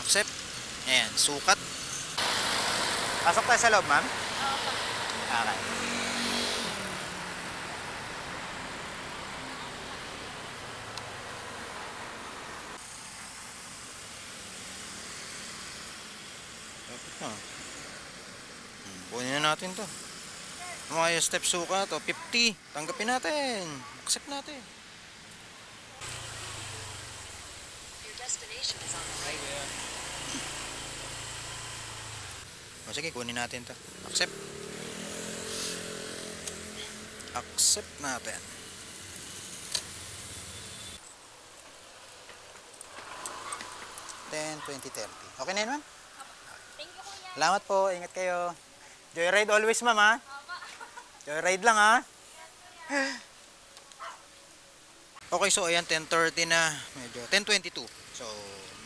accept. Ayan, sukat. Pasok tayo sa loob, ma'am? Okay. Dapat na. Kunin na natin to. Mga step sukat, 50. Tanggapin natin. Accept natin. Your destination is on the right. O sige, kunin natin to. Accept. Accept natin. Then 2030. Okay na yun, ma'am? Thank you, kuya. Salamat po. Ingat kayo. Joyride always, ma'am, ha? Joyride lang, ha? Okay, so ayan, 10:30 na. Medyo 10:22. So,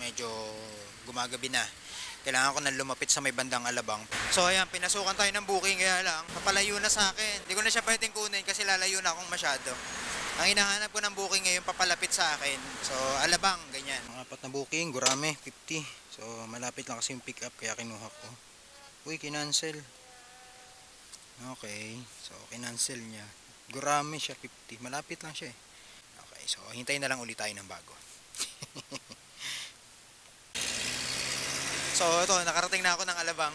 medyo gumagabi na. Kailangan ko na lumapit sa may bandang Alabang. So ayan, pinasukan tayo ng booking, kaya lang papalayo na sa akin. Hindi ko na siya pwedeng kunin kasi lalayo na akong masyado. Ang hinahanap ko ng booking ngayon papalapit sa akin. So Alabang, ganyan. Mga apat na booking, Gurame, 50. So malapit lang kasi yung pick up kaya kinuha ko. Uy, kinancel. Okay, so kinancel niya. Gurame siya, 50. Malapit lang siya eh. Okay, so hintayin na lang ulit tayo ng bago. So ito, nakarating na ako ng Alabang.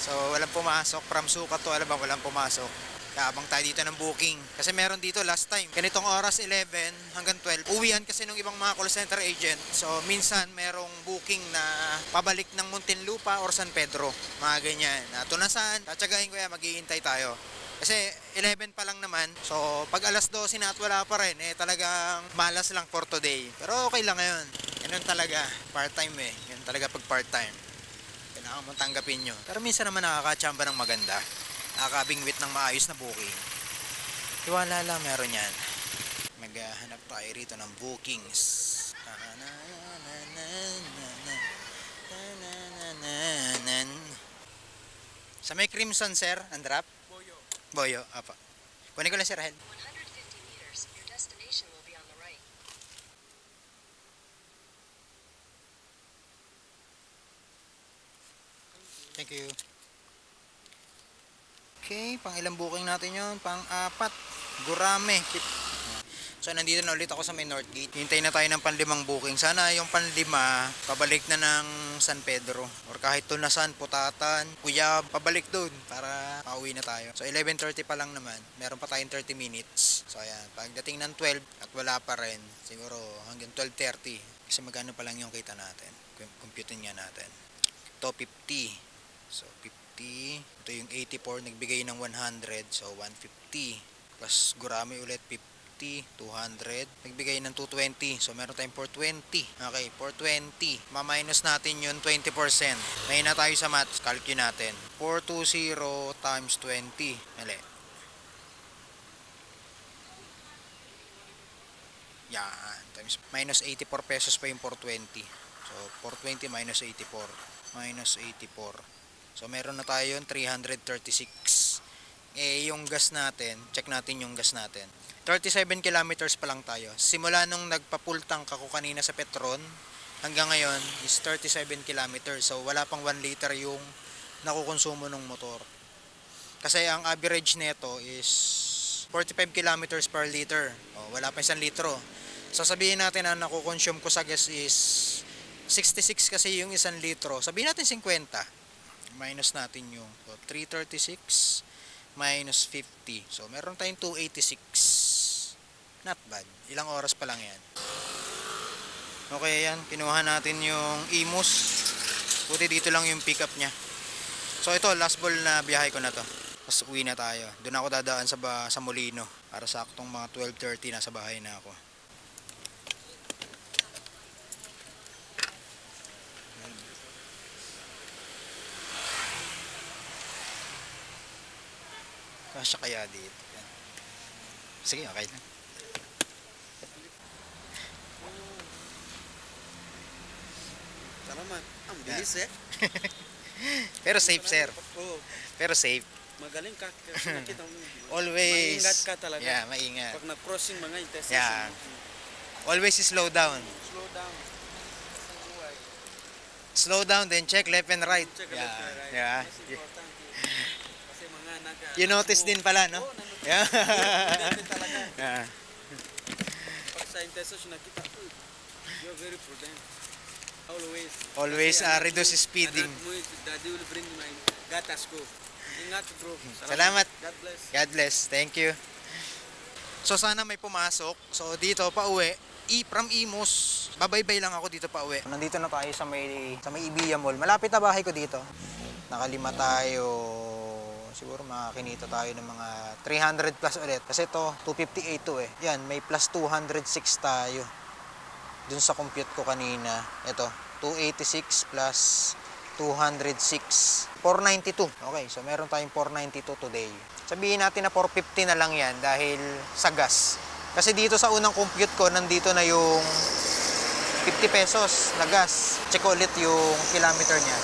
So walang pumasok. From Sukat to Alabang, walang pumasok. Kaabang tayo dito ng booking. Kasi meron dito last time. Ganitong oras 11 hanggang 12. Uwihan kasi nung ibang mga call center agent. So minsan merong booking na pabalik ng Muntinlupa or San Pedro. Mga ganyan. Tunasan, tatsagain ko yan, maghihintay tayo. Kasi 11 pa lang naman. So pag alas 12 na at wala pa rin, talagang malas lang for today. Pero okay lang ngayon. Ganun talaga. Part-time eh. Ganun talaga pag part-time. Kailangan mong tanggapin nyo. Pero minsan naman nakakachamba ng maganda. Nakakabingwit ng maayos na booking. Tiwala lang, meron yan. Maghanap tayo rito ng bookings. Sa may Crimson, sir, ang drop? Boyo, apa. Kunin ko lang, sir, Rahel. 150 meters. Your destination will be on the right. Thank you. Okay, pang ilang booking natin yun? Pang-4. Gurame. So, nandito na ulit ako sa may North Gate. Hintayin na tayo ng panlimang booking. Sana yung panlima, pabalik na ng San Pedro. Or kahit Tunasan, Putatan, Cuyab, pabalik doon para pauwi na tayo. So, 11:30 pa lang naman. Meron pa tayong 30 minutes. So, ayan. Pagdating ng 12 at wala pa rin, siguro hanggang 12:30. Kasi magkano pa lang yung kita natin. Computin nga natin. Ito, 50. So, 50. Ito yung 84, nagbigay ng 100. So, 150. Plus, Gurame ulit, 50, 200. Nagbigay ng 220. So, meron tayong 420. Okay, 420. Ma-minus natin yun 20%. May na tayo sa maths. Calculate natin. 420 times 20. Mali. Yan. Times, minus 84 pesos pa yung 420. So, 420 minus 84. Minus 84. So, meron na tayo yung 336. Yung gas natin, check natin yung gas natin. 37 kilometers pa lang tayo. Simula nung nagpa-full tank ako kanina sa Petron, hanggang ngayon is 37 kilometers. So, wala pang 1 liter yung nakukonsumo ng motor. Kasi ang average neto is 45 kilometers per liter. Wala pa 1 litro. So, sabihin natin na nakukonsume ko sa gas is 66 kasi yung 1 litro. Sabihin natin 50. Minus natin yung 336 minus 50. So, meron tayong 286. Not bad. Ilang oras pa lang yan. Okay, yan. Kinuha natin yung Imus. Buti dito lang yung pick up niya. So, ito, last ball na biyahe ko na to. Tapos uwi na tayo. Doon ako dadaan sa Molino. Para saktong mga 12:30 nasa bahay na ako. Kasya kaya dito. Yan. Sige, okay lang. Salamat. Ang bilis eh. Pero safe, sir. Oo. Pero safe. Magaling ka. Nakita mo. Always. Maingat ka talaga. Yeah, maingat. Pag na-crossing mga intersection. Yeah. Always slow down. Slow down. slow down, then check left and right. Check Yeah. left and right. Yeah. Mas important kasi mga You notice din pala, no? Oo, nanonood. Yeah. Dati talaga. Yeah. Pag sa intersection nakita, uy, you're very prudent. Always. Always, Kasi anak reduce mo- speeding. anak mo, daddy will bring my gatas ko. Ingat bro. Salamat. God bless. God bless. Thank you. So sana may pumasok. So dito pa uwi. From Imus, babaybay lang ako dito pa uwi. Nandito na tayo sa may Ibiya Mall. Malapit na bahay ko dito. Nakalima tayo. Siguro makakinita tayo ng mga 300 plus ulit. Kasi ito, 258 to eh. Yan, may plus 206 tayo. Dun sa compute ko kanina. Ito, 286 plus 206. 492. Okay, so meron tayong 492 today. Sabihin natin na 450 na lang yan dahil sa gas. Kasi dito sa unang compute ko, nandito na yung 50 pesos na gas. Check ko ulit yung kilometer niya.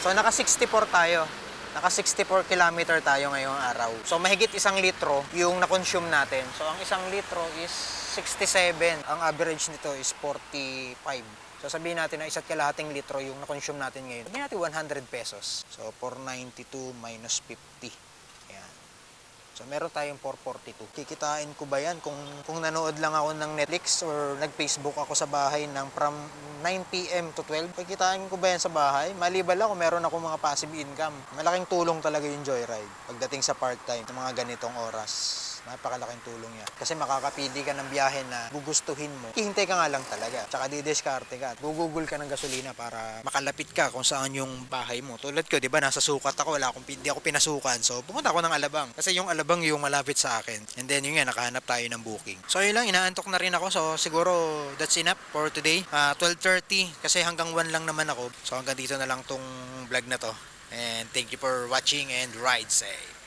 So naka 64 tayo. Naka 64 kilometer tayo ngayong araw. So mahigit 1 litro yung na-consume natin. So ang 1 litro is 67. Ang average nito is 45. So sabihin natin na 1.5 litro yung na-consume natin ngayon. Sabihin natin 100 pesos. So 492 minus 50. Ayan. So meron tayong 442. Kikitain ko ba yan kung nanood lang ako ng Netflix or nag-Facebook ako sa bahay ng from 9 PM to 12? Kikitain ko ba yan sa bahay? Maliban lang kung meron ako mga passive income. Malaking tulong talaga yung Joyride pagdating sa part-time ng mga ganitong oras. Napakalaking tulong yan. Kasi makakapili ka ng biyahe na gugustuhin mo. Hihintay ka nga lang talaga. Tsaka didiskarte ka. Gugugol ka ng gasolina para makalapit ka kung saan yung bahay mo. Tulad ko, di ba, nasa sukat ako. Hindi ako pinasukan. So, pumunta ako ng Alabang. Kasi yung Alabang yung malapit sa akin. And then, yun nga, nakahanap tayo ng booking. So, yun lang. Inaantok na rin ako. So, siguro, that's enough for today. 12:30. Kasi hanggang 1 lang naman ako. So, hanggang dito na lang tong vlog na to. And thank you for watching and ride safe.